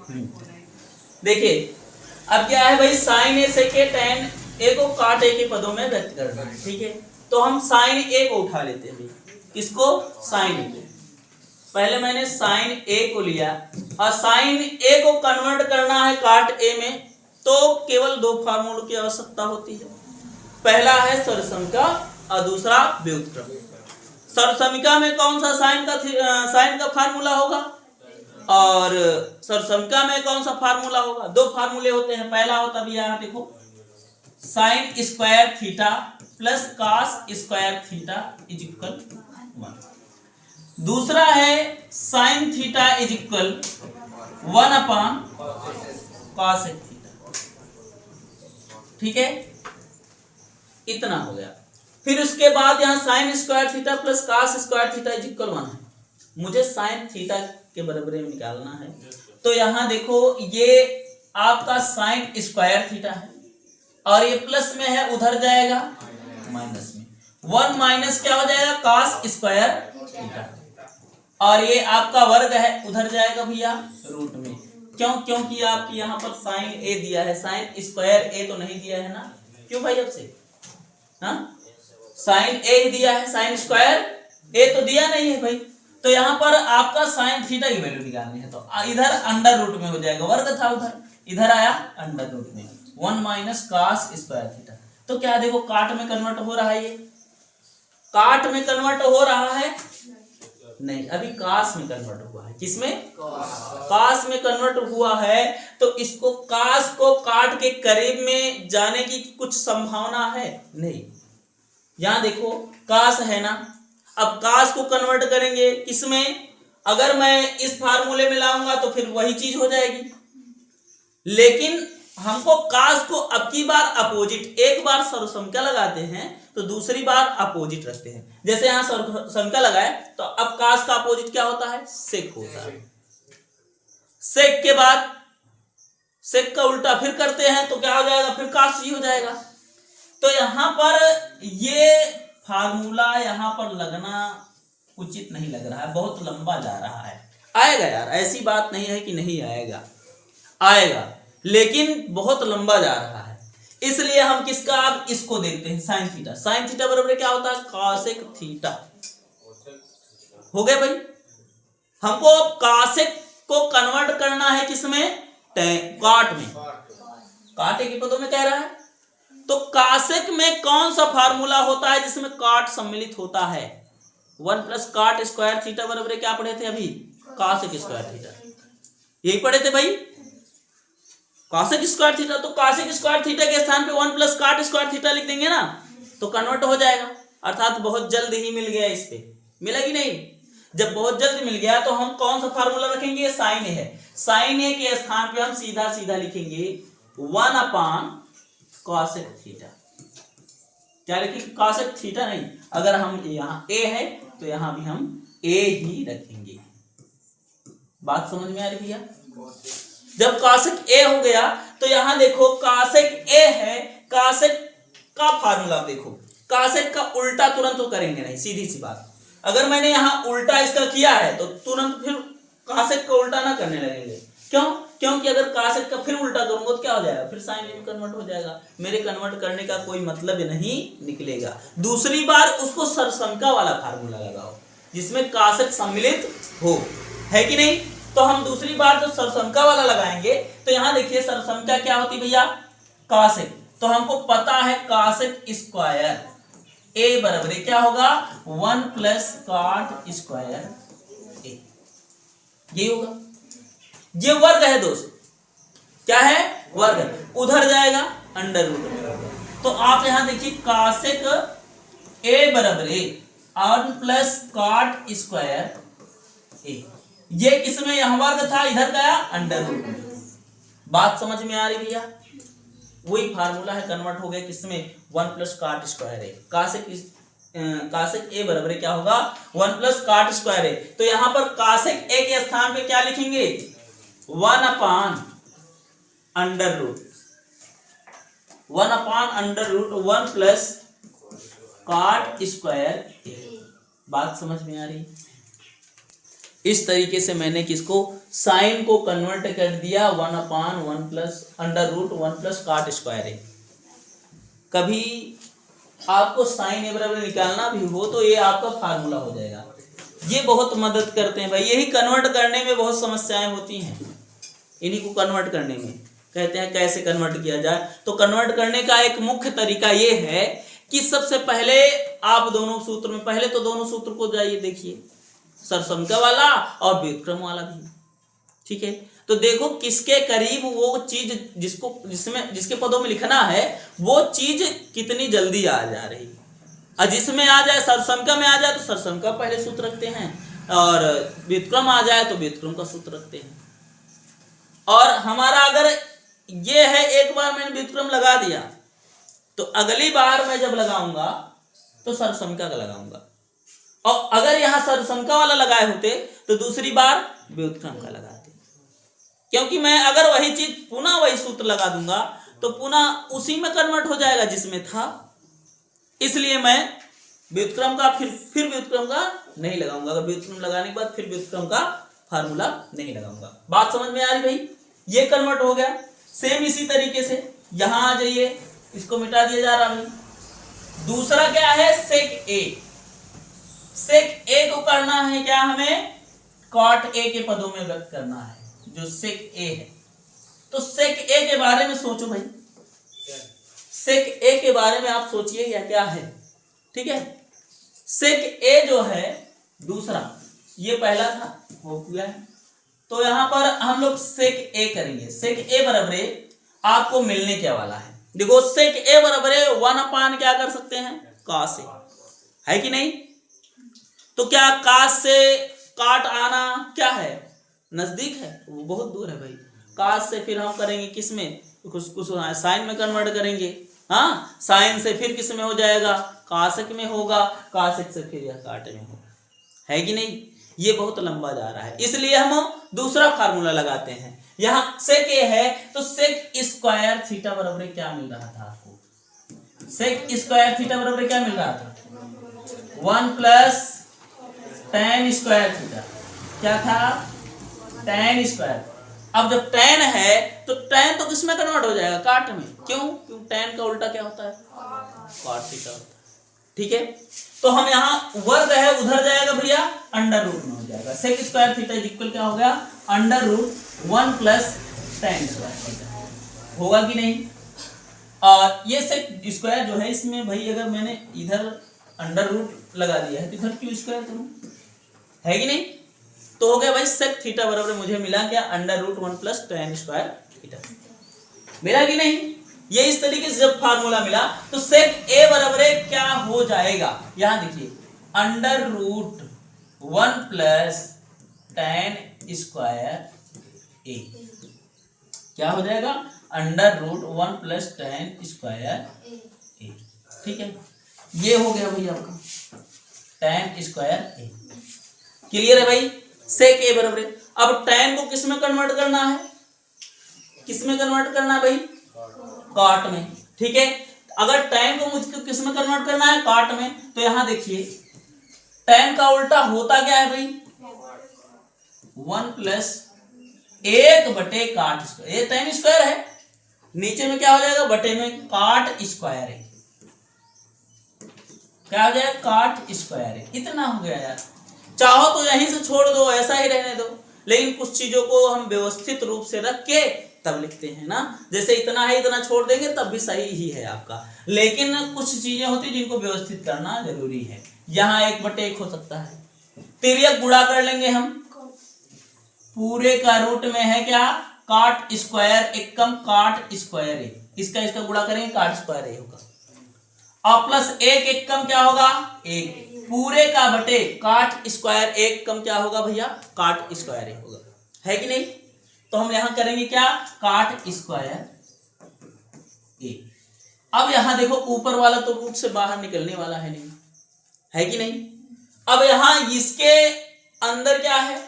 देखिए अब क्या है भाई, साइन ए सेक ए tan ए को काट ए के पदों में व्यक्त करना है, ठीक है। तो हम साइन ए को उठा लेते हैं। किसको? साइन ए को। पहले मैंने साइन ए को लिया और साइन ए को कन्वर्ट करना है काट ए में, तो केवल दो फार्मूलों की आवश्यकता होती है। पहला है सरसमिका और दूसरा व्युत्क्रम। सरसमिका में कौन सा साइन का फार्मूला होगा और सरसमिका में कौन सा फार्मूला होगा? दो फार्मूले होते हैं। पहला होता भी यहाँ देखो, sign square theta plus cos square theta is equal 1। दूसरा है sine theta is equal 1 upon cos theta, ठीक है। इतना हो गया। फिर उसके बाद यहाँ sign square theta plus cos square theta is equal 1 है। मुझे साइन थीटा के बराबर में निकालना है, तो यहाँ देखो ये आपका साइन स्क्वायर थीटा है और ये प्लस में है, उधर जाएगा माइनस में। 1 माइनस क्या हो जाएगा? Cos square theta. और ये आपका वर्ग है, उधर जाएगा भैया रूट में। क्यों? क्योंकि आपकी यहाँ पर साइन ए दिया है, साइन स्क्वायर ए तो नहीं दिया है ना। क्यों भाई? अब से साइन ए दिया है, साइन स्क्वायर ए तो दिया नहीं है भाई। तो यहाँ पर आपका साइन थीटा की वैल्यू निकालनी है, तो इधर अंडर रूट में हो जाएगा, वर्ग था उधर, इधर आया अंडर रूट में। 1 माइनस कॉस स्क्वायर थीटा। तो क्या देखो काट में कन्वर्ट हो रहा है, ये काट में कन्वर्ट हो रहा है नहीं, अभी कास में कन्वर्ट हुआ है। किसमें? कास में कन्वर्ट हुआ है। तो इसको कास को काट के करीब में जाने की कुछ संभावना है नहीं। यहां देखो कास है ना, अब कास को कन्वर्ट करेंगे किसमें? अगर मैं इस फार्मूले में लाऊंगा तो फिर वही चीज हो जाएगी, लेकिन हमको कास को अब की बार अपोजिट, एक बार सरसमिका लगाते हैं तो दूसरी बार अपोजिट रखते हैं। जैसे यहां सरसमिका लगाए तो अब कास का अपोजिट क्या होता है? सेक होता है। सेक के बाद सेक का उल्टा फिर करते हैं तो क्या हो जाएगा? फिर कास ही हो जाएगा। तो यहां पर ये फार्मूला यहां पर लगना उचित नहीं लग रहा है, बहुत लंबा जा रहा है। आएगा यार, ऐसी बात नहीं है कि नहीं आएगा, आएगा, लेकिन बहुत लंबा जा रहा है। इसलिए हम किसका, अब इसको देखते हैं, साइन थीटा। साइन थीटा बराबर क्या होता है? Cosec theta. हो गया भाई। हमको कॉसेक को कन्वर्ट करना है किसमें? काट में। काट के पदों में कह रहा है, तो कॉसेक में कौन सा फार्मूला होता है जिसमें काट सम्मिलित होता है? 1 प्लस काट स्क्वायर थीटा बराबर क्या पढ़े थे अभी? कॉसेक स्क्वायर थीटा, यही पढ़े थे भाई, कॉसेक स्क्वायर थीटा। तो कॉसेक स्क्वायर थीटा के स्थान पे 1 प्लस काट स्क्वायर थीटा लिख देंगे ना, तो कन्वर्ट हो जाएगा। अर्थात बहुत जल्द ही मिल गया, इस पे मिला कि नहीं? जब बहुत जल्द मिल गया तो हम कौन सा फार्मूला रखेंगे? साइन ए है, साइन ए के स्थान पे हम सीधा सीधा लिखेंगे 1 अपॉन कॉसेक थीटा। क्या लिखेंगे? कॉसेक थीटा नहीं, अगर हम यहाँ ए है तो यहाँ भी हम ए ही रखेंगे। बात समझ में आ रही भैया? जब कॉसेक ए हो गया तो यहां देखो कॉसेक ए है, कॉसेक का फार्मूला देखो, कॉसेक का उल्टा तुरंत तो करेंगे नहीं, सीधी सी बात। अगर मैंने यहां उल्टा इसका किया है तो तुरंत फिर कॉसेक का उल्टा ना करने लगेंगे। क्यों? क्योंकि अगर कॉसेक का फिर उल्टा करूंगा तो क्या हो जाएगा? फिर साइन में कन्वर्ट हो जाएगा। मेरे कन्वर्ट करने का कोई मतलब नहीं निकलेगा। दूसरी बार उसको सरसमिका वाला फार्मूला लगाओ जिसमें कॉसेक सम्मिलित हो, है कि नहीं? तो हम दूसरी बार जो सरसमिका वाला लगाएंगे तो यहां देखिए सरसमिका क्या होती भैया? कॉसेक। तो हमको पता है कॉसेक स्क्वायर ए बराबर क्या होगा? 1 प्लस कॉट स्क्वायर ए, यही होगा। ये वर्ग है दोस्त, क्या है? वर्ग। उधर जाएगा अंडर रूट में। तो आप यहां देखिए कॉसेक ए बराबर 1 प्लस कॉट स्क्वायर ए, ये किसमें? यहां वर्ग था, इधर गया अंडर रूट में। बात समझ में आ रही भैया? वही फार्मूला है, कन्वर्ट हो गया किसमें? 1 plus cot square A. Cosec A बराबर क्या होगा? 1 प्लस कॉट स्क्वायर ए। तो यहां पर कॉसेक ए के स्थान पे क्या लिखेंगे? 1 upon under root, 1 upon under root 1 plus cot square A. बात समझ में आ रही? इस तरीके से मैंने किसको, साइन को कन्वर्ट कर दिया 1/1 plus under root 1 plus cot square A. कभी आपको साइन ए बराबर निकालना भी हो तो ये आपका फार्मूला हो जाएगा। ये बहुत मदद करते हैं भाई, यही कन्वर्ट करने में बहुत समस्याएं होती हैं, इन्हीं को कन्वर्ट करने में कहते हैं कैसे कन्वर्ट किया जाए। तो कन्वर्ट करने का एक मुख्य तरीका ये है कि सबसे पहले आप दोनों सूत्र में, पहले तो दोनों सूत्र को जाइए देखिए, सरसमका वाला और व्युत्क्रम वाला भी, ठीक है। तो देखो किसके करीब वो चीज जिसके पदों में लिखना है वो चीज कितनी जल्दी आ जा रही, और जिसमें आ जाए सरसमका में आ जाए तो सरसमका पहले सूत्र रखते हैं, और व्युत्क्रम आ जाए तो व्युत्क्रम का सूत्र रखते हैं। और हमारा अगर ये है, एक बार मैंने व्युत्क्रम लगा दिया तो अगली बार मैं जब लगाऊंगा तो सरसमका का लगाऊंगा, और अगर यहां सरसमका वाला लगाए होते तो दूसरी बार व्युत्क्रम का लगाते, क्योंकि मैं अगर वही चीज पुनः वही सूत्र लगा दूंगा तो पुनः उसी में कन्वर्ट हो जाएगा जिसमें था। इसलिए मैं व्युत्क्रम का फिर व्युत्क्रम का नहीं लगाऊंगा, अगर व्युत्क्रम लगाने के बाद फिर व्युत्क्रम का फार्मूला नहीं लगाऊंगा। बात समझ में आ रही भाई? ये कन्वर्ट हो गया। सेम इसी तरीके से यहां आ जाइए, इसको मिटा दिया जा रहा भाई। दूसरा क्या है, सेक ए। सेक ए को करना है क्या, हमें कॉट ए के पदों में व्यक्त करना है, जो सेक ए है। तो सेक ए के बारे में सोचो भाई, सेक ए के बारे में आप सोचिए यह क्या है, ठीक है। सेक ए जो है दूसरा, ये पहला था हो गया है, तो यहां पर हम लोग सेक ए करेंगे। सेक ए बराबर आपको मिलने क्या वाला है, देखो सेक ए बराबर 1/, क्या कर सकते हैं, कॉस ए, है कि नहीं। तो क्या कॉस से काट आना क्या है, नजदीक है, वो बहुत दूर है भाई। कॉस से फिर हम करेंगे किस में, कुछ साइन में कन्वर्ट करेंगे, हाँ, साइन से फिर किस में हो जाएगा, कासक में होगा, कासक से फिर यह काट में होगा, है कि नहीं। ये बहुत लंबा जा रहा है, इसलिए हम दूसरा फार्मूला लगाते हैं। यहाँ सेक ए है तो सेक स्क्वायर थीटा बराबर क्या मिल रहा था आपको, सेक स्क्वायर थीटा बराबर क्या मिल रहा था, 1 प्लस tan स्क्वायर थीटा, क्या था, tan स्क्वायर। अब जब tan है तो tan तो किसमें कन्वर्ट हो जाएगा, काट में, क्यों, tan का उल्टा क्या होता है, कॉट थीटा होता है, ठीक है। तो हम यहाँ वर्ग है उधर जाएगा भैया, अंडर रूट में हो जाएगा। सेक स्क्वायर थीटा इक्वल क्या हो गया, under root 1 plus tan square theta, होगा कि नहीं। और ये सेक स्क्वायर जो है, इसमें भाई अगर मैंने इधर अंडर रूट लगा दिया है तो इधर क्यों स्क्वायर करूं, है कि नहीं। तो हो गया भाई सेक थीटा बराबर मुझे मिला क्या, under root 1 plus tan square theta, मिला कि नहीं। ये इस तरीके से जब फार्मूला मिला तो सेक ए बराबर क्या हो जाएगा, यहां देखिए, under root 1 plus tan square A, क्या हो जाएगा, under root 1 plus tan square A, ठीक है। ये हो गया भाई आपका tan स्क्वायर ए, क्लियर है भाई। सेक ए बराबर, अब tan को किस में कन्वर्ट करना है, किस में कन्वर्ट करना है भाई, कॉट में, ठीक है। अगर tan को मुझको किस में कन्वर्ट करना है, कॉट में, तो यहां देखिए tan का उल्टा होता क्या है भाई, 1 प्लस 1/काट स्क्वायर, ये tan स्क्वायर है, नीचे में क्या हो जाएगा, बटे में काट स्क्वायर है, क्या हो जाएगा, काट स्क्वायर है। इतना हो गया यार, चाहो तो यहीं से छोड़ दो, ऐसा ही रहने दो, लेकिन कुछ चीजों को हम व्यवस्थित रूप से रख के तब लिखते हैं ना, जैसे इतना है इतना छोड़ देंगे तब भी सही ही है आपका, लेकिन कुछ चीजें होती जिनको व्यवस्थित करना जरूरी है। यहाँ 1/1 हो सकता है, तिर्यक गुणा कर लेंगे हम, पूरे का रूट में है क्या, काट स्क्वायर एक कम काट स्क्वायर ए, इसका गुणा करेंगे, काट स्क्वायर ए होगा, और प्लस 1 कम क्या होगा, 1, पूरे का बटे काट स्क्वायर 1 कम क्या होगा भैया, काट स्क्वायर ए होगा, है कि नहीं। तो हम यहां करेंगे क्या, काट स्क्वायर ए। अब यहां देखो ऊपर वाला तो रूट से बाहर निकलने वाला है नहीं, है कि नहीं। अब यहां इसके अंदर क्या है,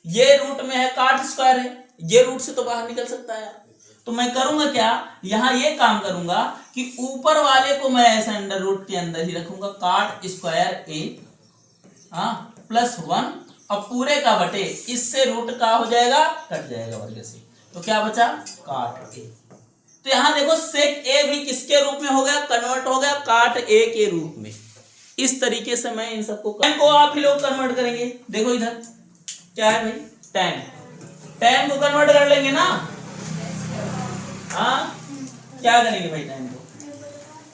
ये रूट में है, काट स्क्वायर है, ये रूट से तो बाहर निकल सकता है। तो मैं करूंगा क्या, यहां ये काम करूंगा कि ऊपर वाले को मैं ऐसे अंडर रूट के अंदर ही रखूंगा, काट स्क्वायर ए प्लस 1 अब पूरे का बटे इससे रूट का हो जाएगा, कट जाएगा वर्ग से, तो क्या बचा, काट ए। तो यहां देखो सेक ए भी किसके रूप में हो गया, कन्वर्ट हो गया काट ए के रूप में। इस तरीके से मैं इन सबको को आप ही लोग कन्वर्ट करेंगे। देखो इधर क्या है भाई, tan, tan को कन्वर्ट कर लेंगे ना, हाँ क्या करेंगे भाई tan को,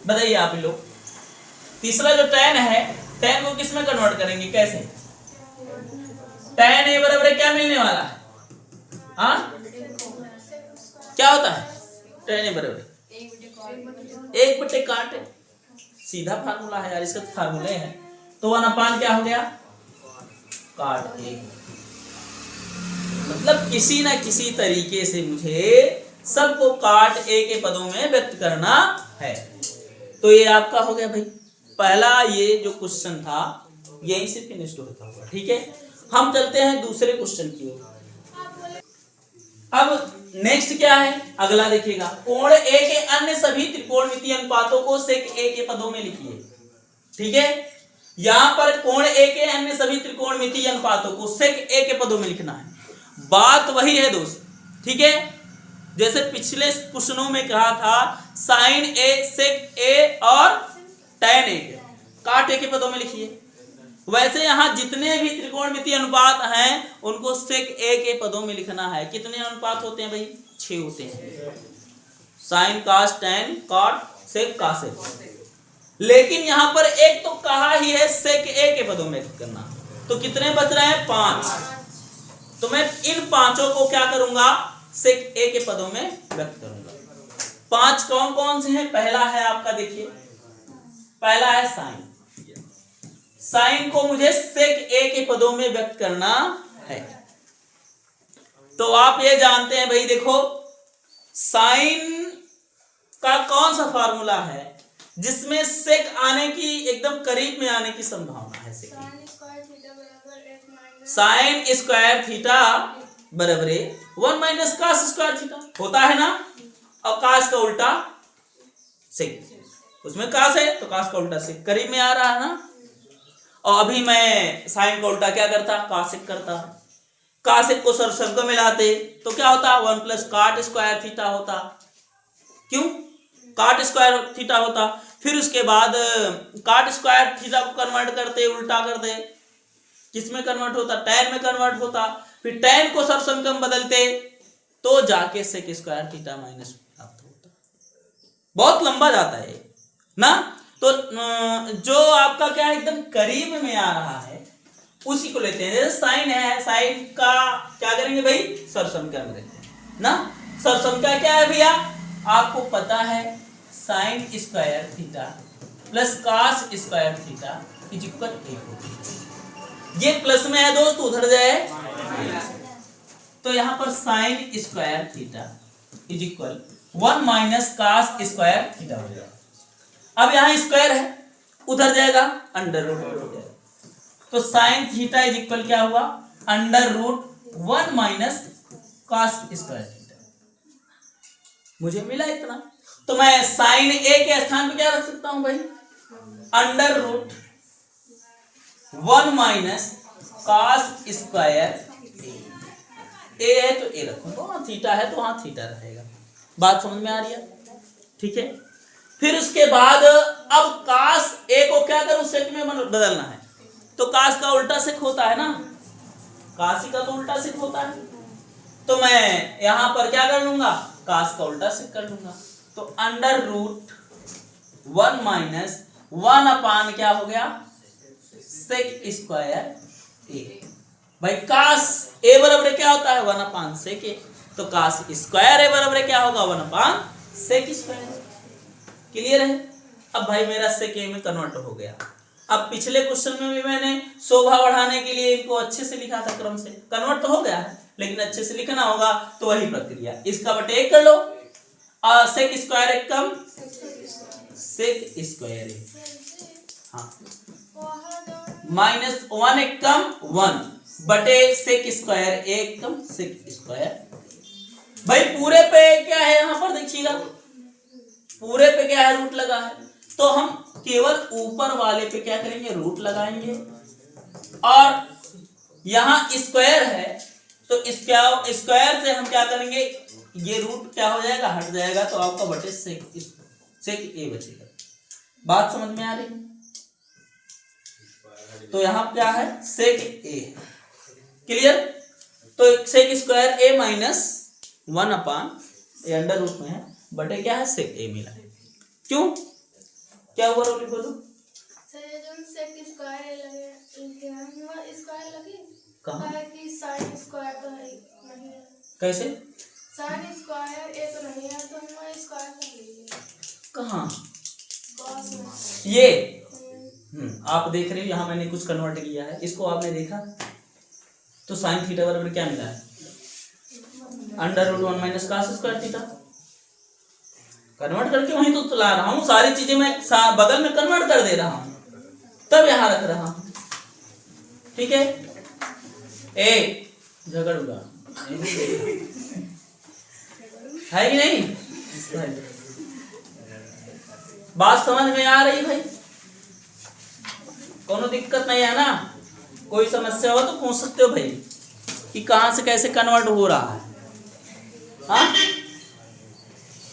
बताइए आप ही लोग। तीसरा जो tan है, tan को किस में कन्वर्ट करेंगे, कैसे, tan ए बराबर क्या मिलने वाला है, हाँ क्या होता है, tan ए बराबर 1/काट, सीधा फार्मूला है यार, इसका फार्मूला है। तो 1/, क्या हो गया, काट ए। मतलब किसी ना किसी तरीके से मुझे सबको काट ए के पदों में व्यक्त करना है। तो ये आपका हो गया भाई पहला ये जो क्वेश्चन था, यही से फिनिश होता हुआ। ठीक है, हम चलते हैं दूसरे क्वेश्चन की ओर। अब नेक्स्ट क्या है, अगला देखिएगा, कोण ए के अन्य सभी त्रिकोणमितीय अनुपातों को सेक ए के पदों में लिखिए। ठीक है, यहां पर कोण ए के अन्य सभी त्रिकोणमितीय अनुपातों को सेक ए के पदों में लिखना है। बात वही है दोस्त, ठीक है, जैसे पिछले क्वेश्चनों में कहा था साइन ए, सेक ए और टैन ए, काट ए के पदों में लिखिए। वैसे यहां जितने भी त्रिकोणमितीय अनुपात हैं उनको सेक ए के पदों में लिखना है। कितने अनुपात होते हैं भाई, 6 होते हैं, साइन, कास, टैन, कॉट, सेक, कासेक। लेकिन यहां पर एक तो कहा ही है सेक ए के पदों में करना, तो कितने बच रहे हैं, 5। तो मैं इन 5 को क्या करूंगा, सेक ए के पदों में व्यक्त करूंगा। 5 कौन कौन से हैं, पहला है आपका देखिए, पहला है साइन। साइन को मुझे सेक ए के पदों में व्यक्त करना है। तो आप ये जानते हैं भाई, देखो साइन का कौन सा फार्मूला है जिसमें सेक आने की एकदम करीब में आने की संभावना है, साइन स्क्वायर थीटा बराबर 1 - कास स्क्वायर थीटा होता है ना, और कास का उल्टा सेक, उसमें कास है तो कास का उल्टा सेक, करीब में आ रहा है ना। और अभी मैं साइन का उल्टा क्या करता, कासेक करता, कासेक को सरसम को मिलाते तो क्या होता, 1 + काट स्क्वायर थीटा होता। क्यों, काट स्क्वायर थीटा होता। फिर उसके बाद काट स्क्वायर थीटा को कन्वर्ट करते, उल्टा करते, किसमें कन्वर्ट होता, टैन में कन्वर्ट होता। फिर टैन को सरसम बदलते तो जाके सेक स्क्वायर थीटा माइनस प्राप्त होता। बहुत लंबा जाता है ना। तो जो आपका क्या है एकदम करीब में आ रहा है उसी को लेते हैं। जैसे साइन है, साइन का क्या करेंगे भाई, सरसम करेंगे ना। सरसम का क्या है भैया, आपको पता है sine square theta plus cos square theta is equal 1। ये प्लस में है दोस्त, उधर जाए तो यहां पर sine square theta is equal 1 - cos square theta हो जाएगा। अब यहां स्क्वायर है, उधर जाएगा अंडर रूट हो जाएगा। तो साइन थीटा इज इक्वल क्या हुआ, under root 1 - cos square theta. मुझे मिला इतना, तो मैं साइन ए के स्थान पे क्या रख सकता हूं भाई, अंडर रूट 1 - कास स्क्वायर ए है तो ए रखूंगा, वहां थीटा है तो वहां थीटा रहेगा। बात समझ में आ रही है, ठीक है। फिर उसके बाद अब कास ए को क्या करूं, सेक में बदलना है, तो कास का उल्टा सेक होता है ना, कासी का तो उल्टा सेक होता है। तो मैं यहां पर क्या कर लूंगा, कास का उल्टा सेक कर लूंगा। तो अंडर रूट 1 - 1 क्या हो गया, सेक स्क्वायर ए। भाई कास ए बराबर क्या होता है, 1 / सेक ए। तो कास स्क्वायर ए बराबर क्या होगा, 1 / सेक स्क्वायर। क्लियर है। अब भाई मेरा सेक ए में कन्वर्ट हो गया। अब पिछले क्वेश्चन में भी मैंने शोभा बढ़ाने के लिए इनको अच्छे से लिखा था, क्रम से कन्वर्ट तो हो गया है, लेकिन अच्छे से लिखना होगा तो वही प्रक्रिया, इसका बटे 1 कर लो, सेक स्क्वायर 1 कम सेक स्क्वायर ए, हाँ -1 1 कम 1 बटे सेक स्क्वायर 1 कम सेक स्क्वायर। भाई पूरे पे क्या है, यहां पर देखिएगा पूरे पे क्या है, रूट लगा है, तो हम केवल ऊपर वाले पे क्या करेंगे, रूट लगाएंगे। और यहाँ स्क्वायर है तो स्क्वायर से हम क्या करेंगे, ये रूट क्या हो जाएगा, हट जाएगा, तो आपका बटे सेक ए बचेगा। बात समझ में आ रही है? तो यहाँ क्या है, सेक ए। क्लियर? तो सेक स्क्वायर ए माइनस 1 ये अंडर रूट में है, बटे क्या है, सेक ए मिला है। क्यों, क्या हुआ रोली बोलो? सर ये जो सेक स्क्वायर ए लगे इनके हम स्क्वायर लगे कहाँ? कि साइन स्क्वायर तो है नहीं है। कैसे? साइन स्क्वायर ए तो नहीं है तो हम स्क्वायर कर लीजिए। कहाँ? कॉस में ये आप देख रहे हो, यहाँ मैंने कुछ कन्वर्ट किया है, इसको आपने देखा तो साइन थीटा बराबर क्या मिला है, under root 1 minus cos square theta. Convert करके वहीं तो ला रहा हूँ, सारी चीजें मैं बगल में कन्वर्ट कर दे रहा हूँ, तब यहाँ रख रहा हूँ। ठीक है, ए झगड़ूंगा है कि नहीं? बात समझ में आ रही भाई? कोनो दिक्कत नहीं है ना? कोई समस्या हो तो पूछ सकते हो भाई कि कहां से कैसे कन्वर्ट हो रहा है। हाँ,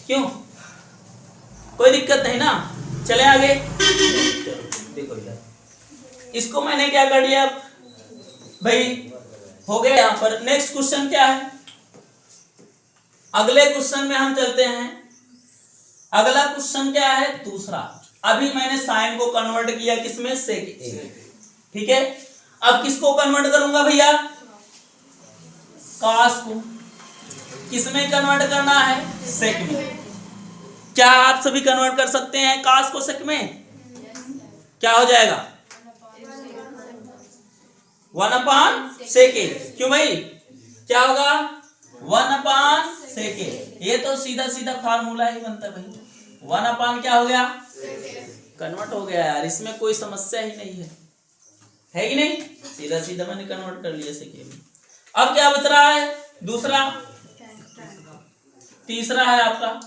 क्यों, कोई दिक्कत नहीं ना? चले आगे। देखो इधर, इसको मैंने क्या कर दिया भाई, हो गया। यहाँ पर नेक्स्ट क्वेश्चन क्या है, अगले क्वेश्चन में हम चलते हैं। अगला क्वेश्चन क्या है, दूसरा। अभी मैंने साइन को कन्वर्ट किया किसमें, सेक ए। ठीक है, अब किसको कन्वर्ट करूंगा भैया, कॉस को। किसमें कन्वर्ट करना है, सेक में। क्या आप सभी कन्वर्ट कर सकते हैं कॉस को सेक में? क्या हो जाएगा, 1/sec ए। क्यों भाई, क्या होगा, 1/sec ए। ये तो सीधा सीधा फार्मूला ही बनता है भाई, 1 क्या हो गया, कन्वर्ट हो गया यार, इसमें कोई समस्या ही नहीं है कि नहीं? सीधा सीधा मैंने कन्वर्ट कर लिया सेक ए में। अब क्या बच रहा है, दूसरा। तीसरा है आपका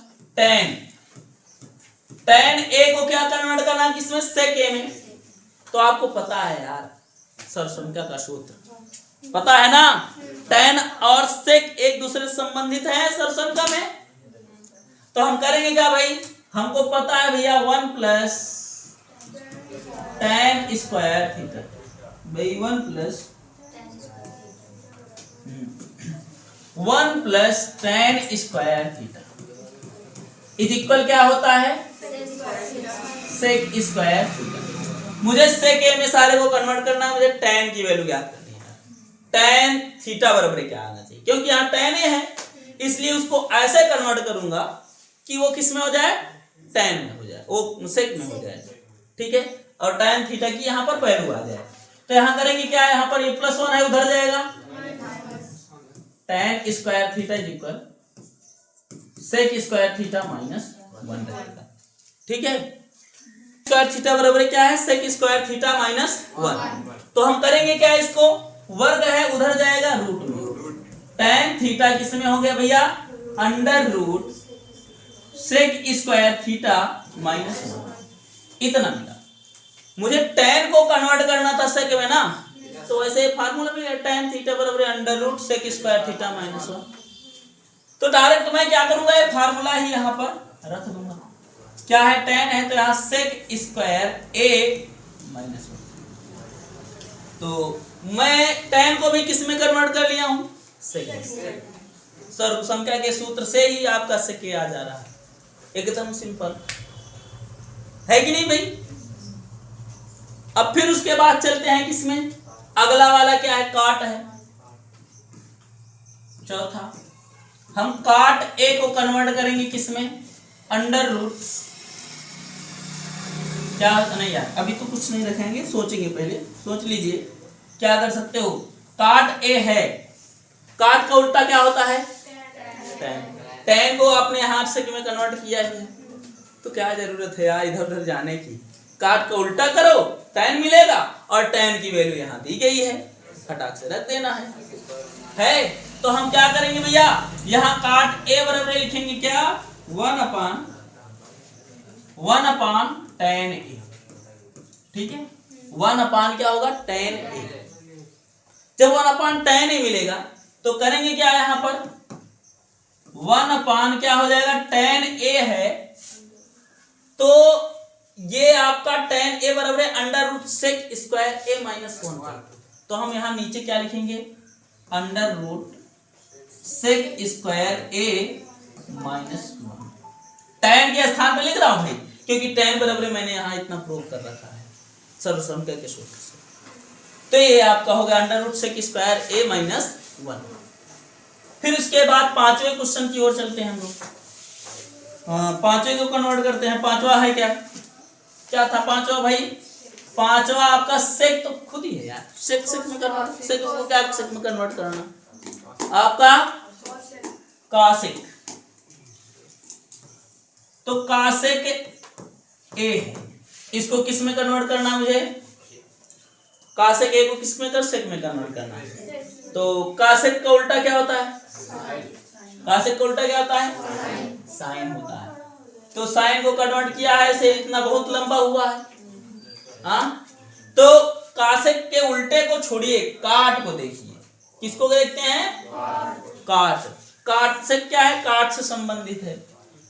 tan ए को क्या कन्वर्ट करना किसमें, सेक ए में। तो आपको पता है यार, सरसंख्या का सूत्र पता है ना, tan और sec एक दूसरे से संबंधित है सरसंख्या में। तो हम करेंगे क्या भाई, हमको पता है भैया 1 प्लस tan स्क्वायर थीटा भाई, 1 plus tan square theta is equal क्या होता है, sec स्क्वायर थीटा। मुझे sec ए में सारे को कन्वर्ट करना है, मुझे tan की वैल्यू ज्ञात करनी है। tan थीटा बराबर क्या आना चाहिए, क्योंकि यहाँ tan ए है, इसलिए उसको ऐसे कन्वर्ट करूंगा कि वो किस में हो जाए, tan में हो जाए, वो sec में हो जाए। ठीक है, और tan थीटा की यहाँ पर वैल्यू आ जाए। तो यहाँ करेंगे क्या, यहाँ पर ये +1 है, उधर जाएगा, tan square theta is equal sec square theta -1 रहेगा। ठीक है, स्क्वायर थीटा बराबर क्या है, sec स्क्वायर थीटा -1। तो हम करेंगे क्या, इसको वर्ग है उधर जाएगा रूट में, tan थीटा किसमें हो गया भैया, under root sec square theta -1। इतना मिला। मुझे tan को कन्वर्ट करना था sec में ना, तो वैसे फार्मूला में tan थीटा बराबर under root sec square theta -1। तो डायरेक्ट मैं क्या करूंगा, ये फार्मूला ही यहाँ पर रख दूंगा। क्या है, tan है तो यहाँ sec स्क्वायर a -1। तो मैं tan को भी किस में कन्वर्ट कर लिया हूं, sec। सर्वसंख्या के सूत्र से ही आपका sec आ जा रहा है, एकदम सिंपल है कि नहीं भाई? अब फिर उसके बाद चलते हैं किसमें, अगला वाला क्या है, काट है। चौथा, हम काट ए को कन्वर्ट करेंगे किसमें, अंडर रूट। क्या नहीं यार, अभी तो कुछ नहीं रखेंगे, सोचेंगे, पहले सोच लीजिए क्या कर सकते हो। काट ए है, काट का उल्टा क्या होता है, tan को आपने हाथ से में कन्वर्ट किया है, तो क्या जरूरत है यार इधर उधर जाने की। काट का उल्टा करो, tan मिलेगा, और tan की वैल्यू यहाँ दी गई है, फटाक से रख देना है। तो हम क्या करेंगे भैया, यहाँ काट ए बराबर लिखेंगे क्या, 1/tan ए। ठीक है, 1 क्या होगा, tan ए। जब 1/tan ही मिलेगा तो करेंगे क्या यहां पर 1 क्या हो जाएगा tan a है, तो ये आपका tan a बराबर है under root sec square a minus 1। तो हम यहां नीचे क्या लिखेंगे under root sec square a minus 1। tan के स्थान पे लिख रहा हूं भाई, क्योंकि tan बराबर मैंने यहां इतना प्रूव कर रखा है सर्वसम करके सूत्र से। तो ये आपका होगा under root sec square a minus 1। फिर उसके बाद पांचवें क्वेश्चन की ओर चलते हैं हम लोग। पांचवें को कन्वर्ट करते हैं। पांचवा है क्या था पांचवा भाई? पांचवा आपका सेक तो खुद ही है यार, सेक में कन्वर्ट, सेक को क्या सेक में कन्वर्ट करना आपका कासेक। तो कासेक ए है, इसको किस में कन्वर्ट करना मुझे? कासेक ए को किस में कर सेक में कन्वर्ट करना है। तो कासेक का उल्टा क्या होता है? कासेक का उल्टा क्या होता है? साइन होता है। तो साइन को कन्वर्ट किया है इसे, इतना बहुत लंबा हुआ है। हाँ, तो कासेक के उल्टे को छोड़िए, काट को देखिए। किसको देखते हैं? काट। काट से क्या है? काट से संबंधित है।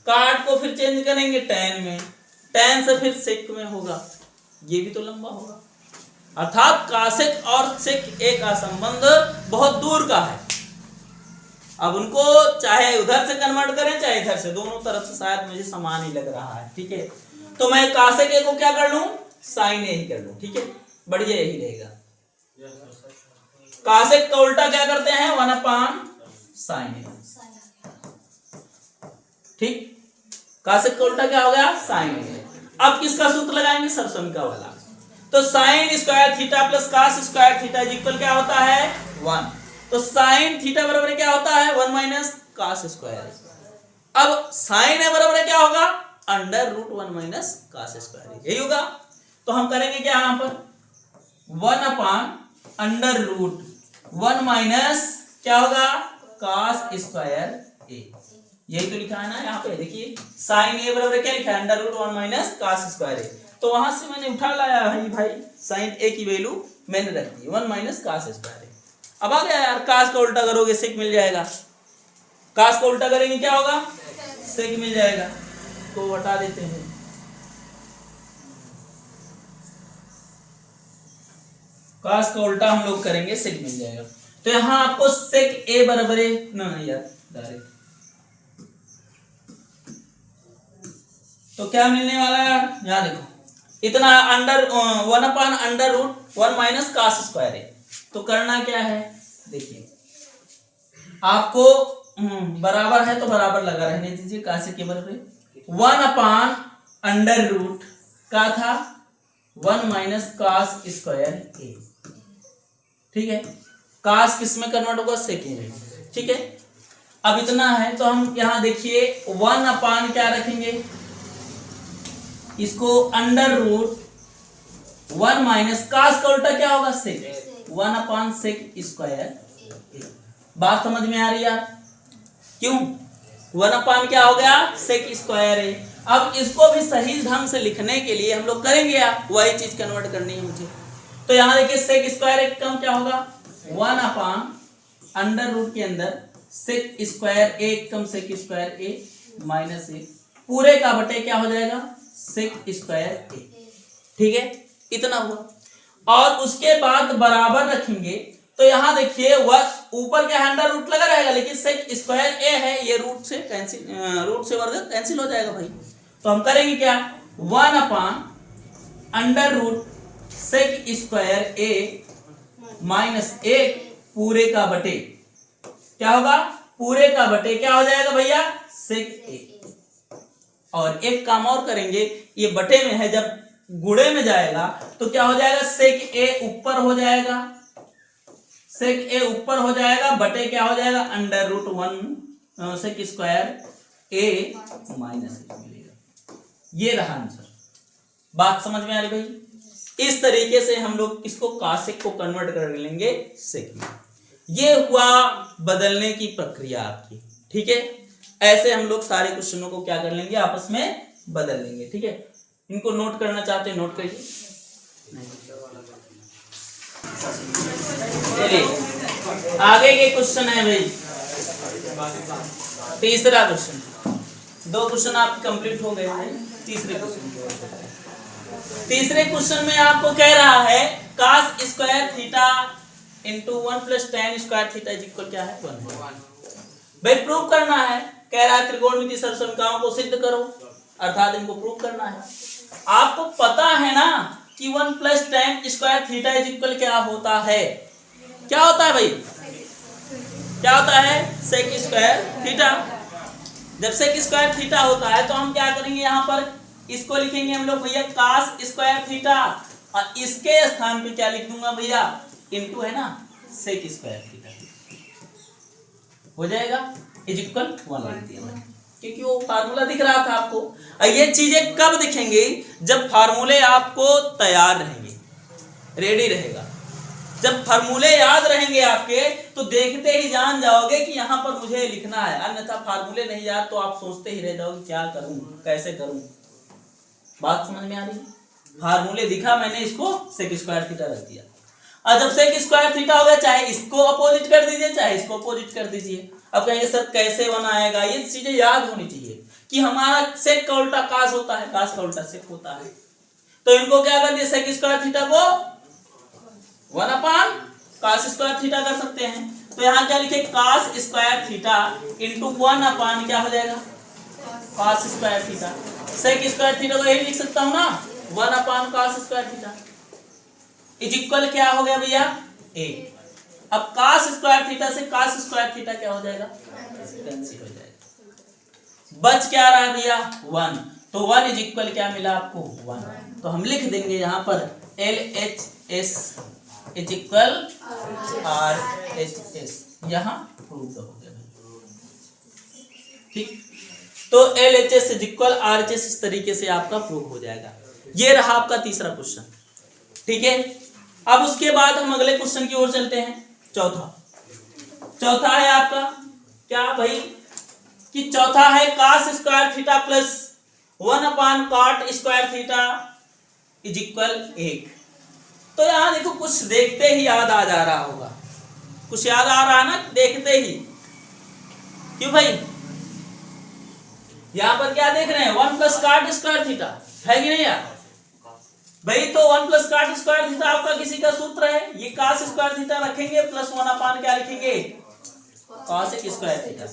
काट को फिर चेंज करेंगे tan में, tan से फिर सेक में होगा, ये भी तो लंबा होगा। अर्थात कासेक और सेक ए का संबंध बहुत दूर का है। अब उनको चाहे उधर से कन्वर्ट करें चाहे इधर से, दोनों तरफ से शायद मुझे समान ही लग रहा है। ठीक है, तो मैं कासेक ए को क्या कर लूं? साइन ए ही कर लूं। ठीक है, बढ़िया यही रहेगा। कासेक का उल्टा क्या करते हैं? 1/sin ए। ठीक, कासेक का उल्टा क्या हो गया? Sine A. अब किसका सूत्र लगाएंगे? सरसम का वाला। तो sine square theta plus cos square theta equal क्या होता है? 1। तो साइन थीटा बराबर क्या होता है? 1 माइनस कास स्क्वायर। अब साइन ए बराबर क्या होगा? Under root 1 minus cos square, यही होगा। तो हम करेंगे क्या यहां पर 1/√1 माइनस क्या होगा? कास स्क्वायर ए। यही तो लिखा है ना यहाँ पे, देखिए साइन ए बराबर क्या लिखा है? Under root 1 minus cos square A. तो वहां से मैंने उठा लाया भाई साइन ए की वैल्यू मैंने रख दी 1 माइनस कास स्क्वायर ए। अब आ गया यार, कास का उल्टा करोगे सेक मिल जाएगा, कास का उल्टा करेंगे क्या होगा? सेक मिल जाएगा। तो हटा देते हैं, कास का उल्टा हम लोग करेंगे सेक मिल जाएगा। तो यहां आपको सेक ए बराबर ना यार डायरेक्ट, तो क्या मिलने वाला है यार? यहां देखो इतना अंडर 1/√1 माइनस कास स्क्वायर है। तो करना क्या है? देखिए आपको बराबर है तो बराबर लगा रहने दीजिए। कासे के बराबर 1/√, का था 1 माइनस कास स्क्वायर ए। ठीक है, कास किस में कन्वर्ट होगा? सेक में। ठीक है, अब इतना है तो हम यहां देखिए 1 क्या रखेंगे? इसको अंडर√1 माइनस कास का उल्टा क्या होगा? सेक। 1/सेक स्क्वायर। बात समझ में आ रही है यार? क्यों 1 क्या हो गया? सेक स्क्वायर है। अब इसको भी सही ढंग से लिखने के लिए हम लोग करेंगे यार, वही चीज कन्वर्ट करनी है मुझे। तो यहां देखिए सेक स्क्वायर एक कम क्या होगा? 1/√, के अंदर सेक स्क्वायर ए कम सेक स्क्वायर ए माइनस ए, पूरे का बटे क्या हो जाएगा? Sec square A. ठीक है, इतना हुआ। और उसके बाद बराबर रखेंगे तो यहां देखिए वह ऊपर क्या अंडर रूट लगा रहेगा, लेकिन सेक स्क्वायर ए है, ये रूट से वर्ग कैंसिल हो जाएगा भाई। तो हम करेंगे क्या 1/√सेक स्क्वायर ए माइनस 1 पूरे का बटे क्या होगा? पूरे का बटे क्या हो जाएगा भैया? सेक ए। और एक काम और करेंगे, ये बटे में है, जब गुणे में जाएगा तो क्या हो जाएगा? सेक ए ऊपर हो जाएगा, सेक ए ऊपर हो जाएगा, बटे क्या हो जाएगा? अंडर√1 सेक स्क्वायर ए माइनस मिलेगा। ये रहा आंसर। बात समझ में आ रही भाई? इस तरीके से हम लोग इसको कासेक को कन्वर्ट कर लेंगे सेक में। ये हुआ बदलने की प्रक्रिया आपकी। ठीक है, ऐसे हम लोग सारे क्वेश्चनों को क्या कर लेंगे? आपस में बदल लेंगे। ठीक है, इनको नोट करना चाहते हैं नोट करिए। चलिए आगे के क्वेश्चन है भाई, तीसरा क्वेश्चन। 2 क्वेश्चन आप कंप्लीट हो गए हैं, तीसरे क्वेश्चन में आपको कह रहा है cos square theta into 1 plus tan square theta is equal क्या है 1। भाई प्रूव करना है, कह रहा है त्रिकोणमितीय सरसंख्याओं को सिद्ध करो, अर्थात इनको प्रूव करना है। आपको पता है ना कि 1 plus tan square theta is equal क्या होता है, क्या होता है भाई, क्या होता है सेक स्क्वायर थीटा। जब सेक स्क्वायर थीटा होता है तो हम क्या करेंगे, यहाँ पर इसको लिखेंगे हम लोग भैया cos स्क्वायर थीटा, और इसके स्थान पे क्या लिख दूंगा भैया, इनटू है ना सेक स्क्वायर थीटा, हो जाएगा इज इक्वल 1 लिख दिया मैंने, क्योंकि वो फार्मूला दिख रहा था आपको। और ये चीजें कब दिखेंगे, जब फार्मूले आपको तैयार रहेंगे, रेडी रहेगा। जब फार्मूले याद रहेंगे आपके तो देखते ही जान जाओगे कि यहाँ पर मुझे लिखना है, अन्यथा फार्मूले नहीं याद तो आप सोचते ही रह जाओगे क्या करूं, कैसे करूं। बात समझ में आ रही है? फार्मूले दिखा मैंने, इसको सेक स्क्वायर थीटा रख दिया, और जब सेक स्क्वायर थीटा हो गया, चाहे इसको अपोजिट कर दीजिए चाहे इसको अपोजिट कर दीजिए। अब कहेंगे सर कैसे बनाएगा, ये चीजें याद होनी चाहिए कि हमारा सेक का उल्टा कास होता है, कास का उल्टा सेक होता है। तो इनको क्या कर दिया, सेक स्क्वायर थीटा को 1 अपान cos स्क्वायर थीटा कर सकते हैं। तो यहाँ क्या लिखे, cos square theta into 1 upon क्या हो जाएगा cos square theta. Sec square theta को यही लिख सकता हूँ ना, 1 upon cos square theta is equal क्या हो गया भैया a। अब cos स्क्वायर थीटा से cos स्क्वायर थीटा क्या हो जाएगा, कैंसिल हो जाएगा। बच क्या रहा भैया 1, तो 1 इज इक्वल क्या मिला आपको 1। तो हम लिख देंगे यहाँ पर LHS इज इक्वल RHS, यहाँ प्रूफ हो गया। ठीक, तो LHS इज इक्वल RHS इस तरीके से आपका प्रूफ हो जाएगा। ये रहा आपका तीसरा क्वेश्चन, ठीक है। अब उसके बाद हम अगले क्वेश्चन की ओर चलते हैं। चौथा है आपका क्या भाई, कि चौथा है cos square theta plus 1 upon cot square theta is equal 1। तो यहां देखो कुछ देखते ही याद आ जा रहा होगा, कुछ याद आ रहा है ना देखते ही, क्यों भाई, यहां पर क्या देख रहे हैं 1 प्लस cot स्क्वायर थीटा है कि नहीं यार भाई। तो 1 प्लस cot स्क्वायर थीटा आपका किसी का सूत्र है, ये cos स्क्वायर थीटा रखेंगे प्लस 1 अपान क्या लिखेंगे cos स्क्वायर थीटा,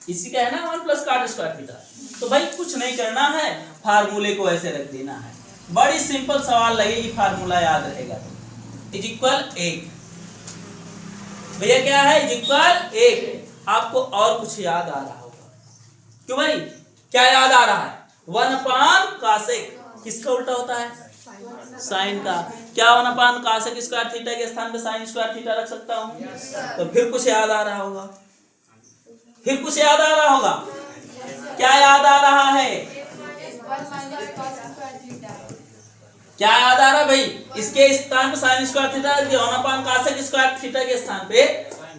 इसी का है ना 1 प्लस cot स्क्वायर थीटा। तो भाई कुछ नहीं करना है, फार्मूले को ऐसे रख देना है, बड़ी सिंपल सवाल लगेगी, फार्मूला याद रहेगा। इज इक्वल 1 भैया क्या है, इज इक्वल 1। आपको और कुछ याद आ रहा होगा, क्यों भाई, क्या याद आ रहा है 1 अपान कासेक, किसका उल्टा होता है साइन का। क्या 1 अपान कासेक स्क्वायर थीटा के स्थान पे साइन स्क्वायर थीटा रख सकता हूँ। तो फिर कुछ याद आ रहा होगा, फिर कुछ याद आ रहा होगा, क्या याद आ रहा है, क्या याद आ रहा है भाई, इसके स्थान पे साइन स्क्वायर थीटा, 1 अपान कासेक स्क्वायर थीटा के स्थान पे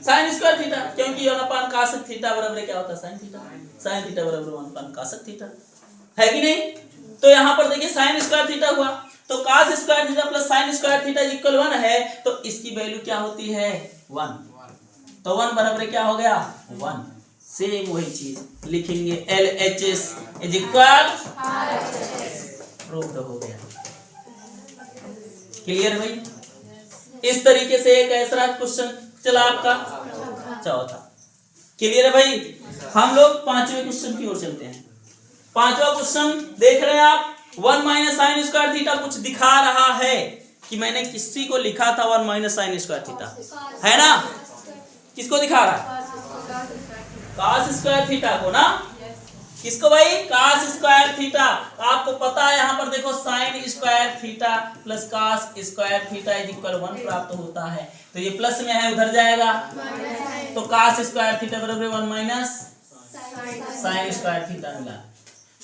साइन स्क्वायर थीटा, क्योंकि 1 अपान कासेक थीटा बराबर क्या होता है साइन थीटा, साइन थीटा बराबर 1 अपान कासेक थीटा है कि नहीं। तो यहाँ पर देखिए साइन स्क्वायर थीटा हुआ, तो cos square theta plus sign square theta equal 1 है, तो इसकी वैल्यू क्या होती है 1। तो 1 बराबर क्या हो गया 1, सेम वही चीज लिखेंगे LHS इज इक्वल प्रूव्ड हो गया। क्लियर भाई, इस तरीके से एक ऐसा क्वेश्चन चला आपका चौथा। क्लियर है भाई, हम लोग 5वें क्वेश्चन की ओर चलते हैं। 5वां क्वेश्चन देख रहे हैं आप, 1 माइनस साइन स्क्वायर थीटा कुछ दिखा रहा है कि मैंने किसी को लिखा था 1 माइनस साइन स्क्वायर थीटा है ना, किसको दिखा रहा है cos स्क्वायर थीटा को ना, किसको भाई cos स्क्वायर थीटा। आपको पता है यहाँ पर देखो sign square theta plus cos square theta is equal 1 प्राप्त होता है, तो ये प्लस में है उधर जाएगा, तो cos स्क्वायर थीटा बराबर 1 माइनस साइन स्क्वायर थीटा मिला।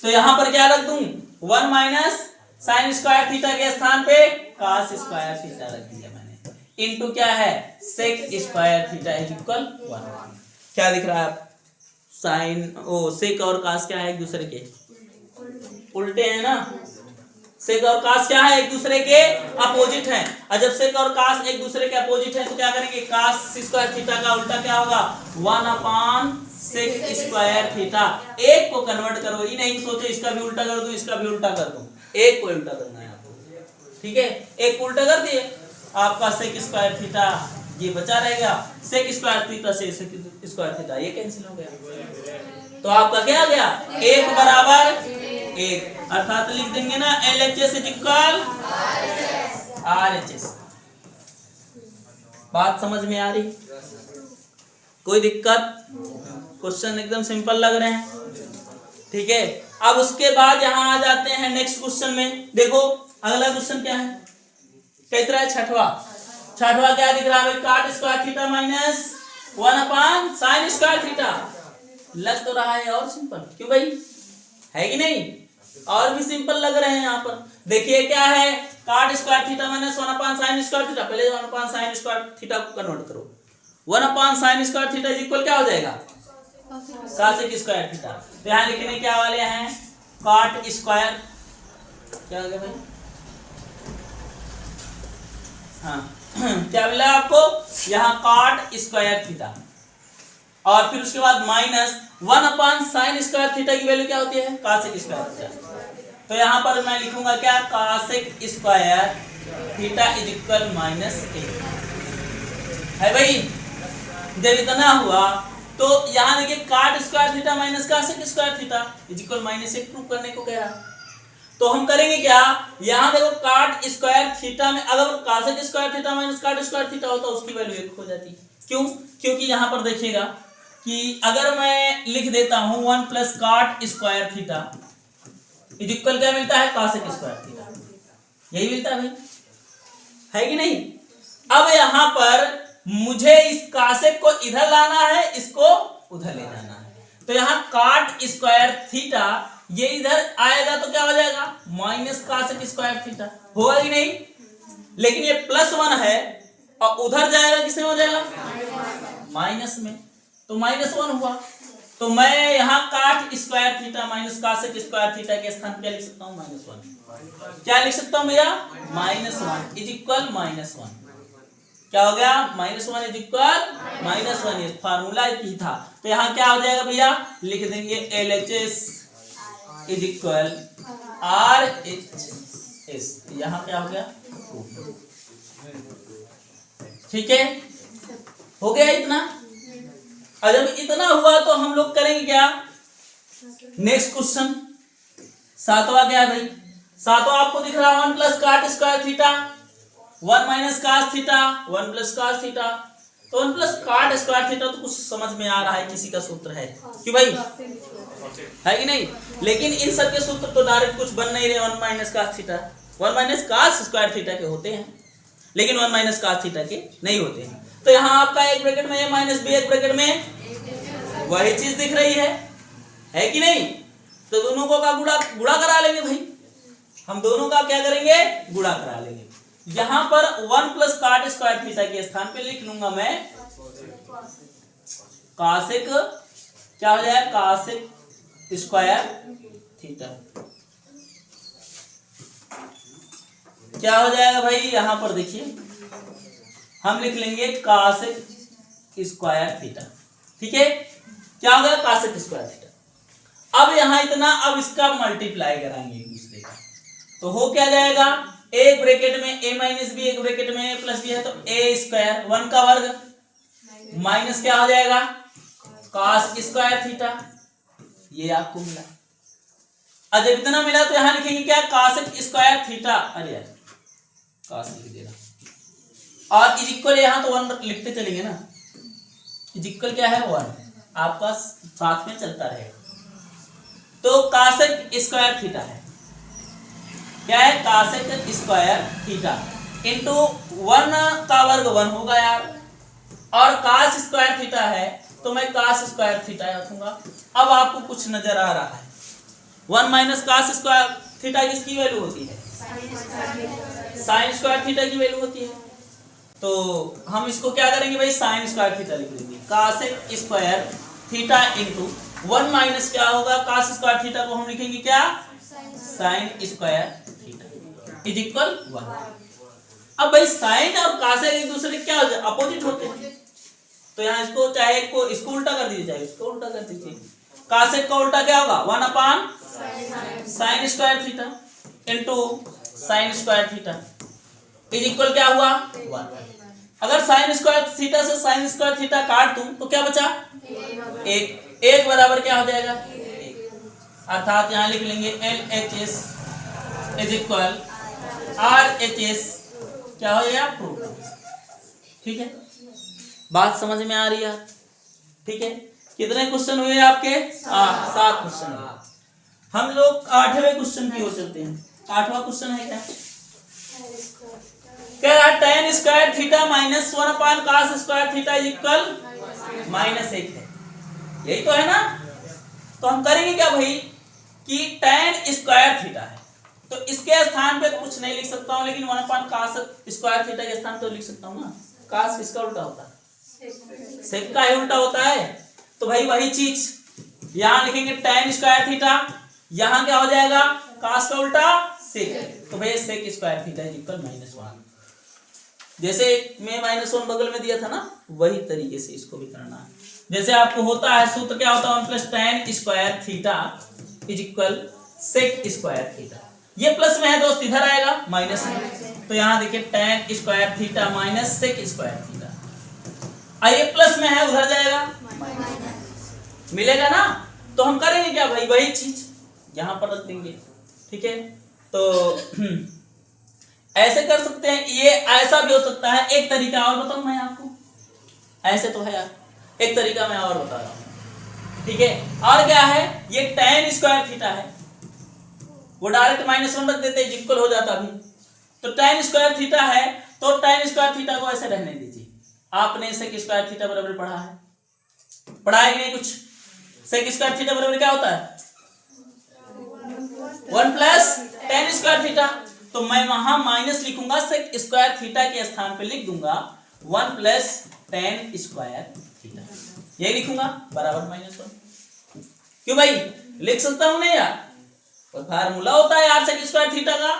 तो यहाँ पर क्या रख दूं 1 माइनस साइन स्क्वायर थीटा के स्थान पे cos स्क्वायर थीटा रख दिया मैंने, इनटू क्या है sec square theta is equal 1। क्या दिख रहा है साइन सेक और cos क्या है एक दूसरे के उल्टे हैं ना, सेक और कास क्या है, एक दूसरे के अपोजिट हैं। और जब सेक और कास एक दूसरे के अपोजिट हैं तो क्या करेंगे, कास स्क्वायर थीटा का उल्टा क्या होगा, 1 सेक स्क्वायर थीटा। एक को कन्वर्ट करो, ये नहीं सोचो इसका भी उल्टा कर दूं इसका भी उल्टा कर दूं, एक को उल्टा करना है आपको, ठीक है। एक को उल्टा कर दिए, आपका सेक स्क्वायर थीटा ये बचा रहेगा, सेक स्क्वायर थीटा से सेक स्क्वायर थीटा ये कैंसिल हो गया। तो आपका क्या आ गया, एक बराबर एक, अर्थात लिख देंगे ना LHS इज इक्वल RHS। बात समझ में आ रही, कोई दिक्कत? क्वेश्चन एकदम सिंपल लग रहे हैं, ठीक है। अब उसके बाद यहां आ जाते हैं नेक्स्ट क्वेश्चन में। देखो अगला क्वेश्चन क्या है, कैसा है, छठवा क्या दिख रहा है भाई, काट square theta minus 1 sign square theta. लग तो रहा है और सिंपल, क्यों भाई, है कि नहीं, और भी सिंपल लग रहे हैं यहाँ पर। देखिए क्या है, काट square theta minus 1 sign square theta. पहले 1 साइन स्क्वायर थीटा को कन्वर्ट करो, 1 sign square theta is equal क्या हो जाएगा, कासेक स्क्वायर थीटा। तो यहाँ लिखने क्या वाले हैं, काट स्क्वायर क्या हो गया भाई, हाँ क्या मिला आपको, यहाँ काट स्क्वायर थीटा और फिर उसके बाद माइनस 1 साइन स्क्वायर थीटा की वैल्यू क्या होती है, कासेक स्क्वायर थीटा। तो यहाँ पर मैं लिखूंगा क्या, कासेक स्क्वायर थीटा इज इक्वल -1 है भाई। जब इतना हुआ तो यहाँ देखिए cot square theta minus cosec square theta is equal -1 prove करने को कहा। तो हम करेंगे क्या, यहाँ देखो काट स्क्वायर थीटा में अगर cosec square theta minus cot square theta होता उसकी वैल्यू 1 हो जाती। क्यों, क्योंकि यहाँ पर देखिएगा कि अगर मैं लिख देता हूं 1 plus cot square theta is equal क्या मिलता है, कासेक स्क्वायर थीटा, यही मिलता है भाई, है कि नहीं। अब यहाँ पर मुझे इस कासेक को इधर लाना है, इसको उधर ले जाना है। तो यहाँ काट स्क्वायर थीटा ये इधर आएगा तो क्या हो जाएगा, माइनस कासेक स्क्वायर थीटा होगा कि नहीं। लेकिन ये +1 है और उधर जाएगा किसमें हो जाएगा, माइनस में, तो -1 हुआ। तो मैं यहाँ cot square theta minus cosec square theta के स्थान पे क्या लिख सकता हूँ, -1। क्या लिख सकता हूँ भैया, -1 इज इक्वल -1। क्या हो गया, -1 इज इक्वल -1, ये फार्मूला ही था। तो यहाँ क्या हो जाएगा भैया, लिख देंगे LHS इज इक्वल RHS। यहाँ क्या हो गया, ठीक है, हो गया इतना। और जब इतना हुआ तो हम लोग करेंगे क्या, नेक्स्ट क्वेश्चन 7वां क्या है भाई, 7वां आपको दिख रहा है 1 plus cot square theta 1 minus cos theta 1 plus cos theta. तो 1 प्लस काट स्क्वायर थीटा तो कुछ समझ में आ रहा है, किसी का सूत्र है कि भाई, है कि नहीं। लेकिन इन सब के सूत्र तो डायरेक्ट कुछ बन नहीं रहे। 1 minus cos theta 1 minus cos square theta के होते हैं, लेकिन 1 माइनस कास थीटा के नहीं होते हैं। तो यहाँ आपका एक ब्रैकेट में a माइनस b, एक ब्रैकेट में वही चीज दिख रही है कि नहीं। तो दोनों को का गुणा करा लेंगे भाई, हम दोनों का क्या करेंगे, गुणा करा लेंगे। यहाँ पर 1 प्लस काट स्क्वायर थीटा के स्थान पे लिख लूंगा मैं कासेक, क्या हो जाएगा, कासेक स्क्वायर थीटा। क्या हो जाएगा भाई, यहां पर देखिए हम लिख लेंगे कासेक स्क्वायर थीटा, ठीक है। क्या हो गया, कासेक स्क्वायर थीटा। अब यहां इतना, अब इसका मल्टीप्लाई कराएंगे एक दूसरे का, तो हो क्या जाएगा, एक ब्रैकेट में a माइनस बी, एक ब्रैकेट में a प्लस बी है, तो a स्क्वायर 1 का वर्ग माइनस क्या हो जाएगा, कास स्क्वायर थीटा, ये आपको मिला। अब जब इतना मिला तो यहां लिखेंगे क्या, कासेक स्क्वायर थीटा, अरे यार कास लिख देना, और इज इक्वल यहां तो 1 लिखते चलेंगे ना, इज इक्वल क्या है 1, आपका साथ में चलता रहेगा। तो कासेक स्क्वायर थीटा है, क्या है, कासेक स्क्वायर थीटा इंटू 1 का वर्ग 1 होगा यार, और कास स्क्वायर थीटा है तो मैं कास स्क्वायर थीटा रखूंगा। अब आपको कुछ नजर आ रहा है, 1 माइनस कास स्क्वायर थीटा किसकी वैल्यू होती है, साइन स्क्वायर थीटा की वैल्यू होती है। तो हम इसको क्या करेंगे भाई, साइन स्क्वायर थीटा लिख देंगे, कासेक स्क्वायर थीटा इंटू 1 माइनस क्या होगा, कास स्क्वायर थीटा को हम लिखेंगे क्या, sign square theta. Is equal 1। अब भाई साइन और कासेक एक दूसरे के क्या अपोजिट होते हैं, तो यहाँ इसको चाहे इसको उल्टा कर दीजिए, चाहे इसको उल्टा कर दीजिए। कासेक का उल्टा क्या होगा, 1 अपान sign square theta into sine square theta is equal क्या हुआ 1। अगर साइन स्क्वायर थीटा से साइन स्क्वायर थीटा काट दूं तो क्या बचा, एक बराबर क्या हो जाएगा 1, अर्थात यहाँ लिख लेंगे LHS इज इक्वल RHS क्या हो गया प्रूफ। ठीक है, बात समझ में आ रही है। ठीक है, कितने क्वेश्चन हुए आपके, 7 क्वेश्चन हुए। हम लोग 8वें क्वेश्चन की ओर चलते हैं। 8वां क्वेश्चन है क्या, कह रहा tan square theta minus 1 upon cos square theta is equal -1 है, यही तो है ना। तो हम करेंगे क्या भाई कि tan स्क्वायर थीटा है तो इसके स्थान पे कुछ नहीं लिख सकता हूं, लेकिन 1 अपान cos स्क्वायर थीटा के स्थान पे तो लिख सकता हूं ना। cos किसका उल्टा होता है, सेक का ही उल्टा होता है। तो भाई वही चीज यहां लिखेंगे tan स्क्वायर थीटा, यहां क्या हो जाएगा cos का उल्टा सेक, तो भाई sec square theta is equal -1। जैसे मैं -1 बगल में दिया था ना, वही तरीके से इसको भी करना है। जैसे आपको होता है सूत्र क्या होता है 1 plus tan square theta is equal sec square theta, ये प्लस में है दोस्त, इधर आएगा माइनस में, तो यहाँ देखिए tan square theta minus sec square theta, ये प्लस में है उधर जाएगा मिलेगा ना। तो हम करेंगे क्या भाई, वही चीज यहां पर रख देंगे। ठीक है, तो ऐसे कर सकते हैं, ये ऐसा भी हो सकता है। एक तरीका और बताऊं मैं आपको, ऐसे तो है यार, एक तरीका मैं और बता रहा हूं। ठीक है, और क्या है, ये tan स्क्वायर थीटा है, वो डायरेक्ट -1 रख देते हैं, इक्वल हो जाता भी। तो tan स्क्वायर थीटा है, तो tan स्क्वायर थीटा को ऐसे रहने दीजिए। आपने सेक स्क्वायर थीटा बराबर पढ़ा है, पढ़ा है कि नहीं कुछ। सेक स्क्वायर थीटा बराबर क्या होता है 1 प्लस tan स्क्वायर थीटा, तो मैं वहां माइनस लिखूंगा, सेक स्क्वायर थीटा के स्थान पे लिख दूंगा 1 प्लस tan स्क्वायर थीटा, यही लिखूंगा बराबर -1। क्यों भाई, लिख सकता हूं नहीं यार, और फार्मूला होता है यार सेक स्क्वायर थीटा का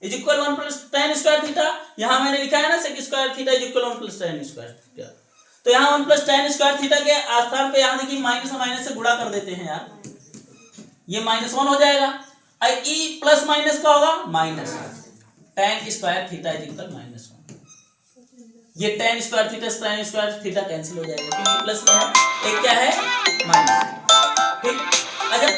is equal 1 plus tan square theta. यहां मैंने लिखा है ना sec square theta is equal 1 plus tan square theta, तो यहां 1 प्लस tan स्क्वायर थीटा के स्थान पे यहां देखिए माइनस और माइनस से गुणा कर देते हैं यार, ये -1 हो जाएगा। ई प्लस माइनस का होगा minus, tan square theta is equal -1। ये tan स्क्वायर थीटा कैंसिल हो जाएगा क्योंकि प्लस में है, एक क्या है माइनस। ठीक, अच्छा